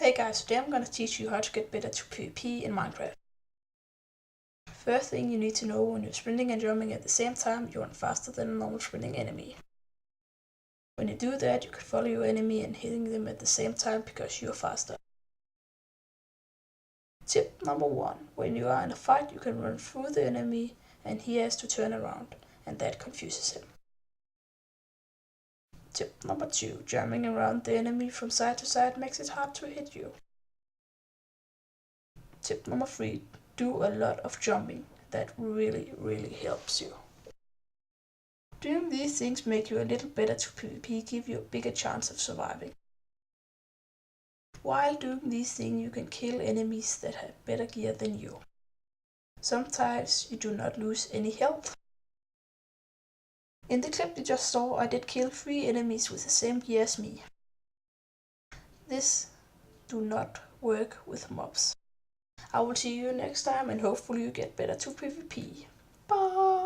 Hey guys, today I'm gonna teach you how to get better to PvP in Minecraft. First thing you need to know, when you're sprinting and jumping at the same time, you run faster than a normal sprinting enemy. When you do that, you can follow your enemy and hitting them at the same time because you're faster. Tip number 1. When you are in a fight, you can run through the enemy and he has to turn around, and that confuses him. Tip number 2. Jumping around the enemy from side to side makes it hard to hit you. Tip number 3. Do a lot of jumping. That really helps you. Doing these things make you a little better to PvP, give you a bigger chance of surviving. While doing these things, you can kill enemies that have better gear than you. Sometimes you do not lose any health. In the clip you just saw, I did kill 3 enemies with the same gear as me. This do not work with mobs. I will see you next time and hopefully you get better to PvP. Bye!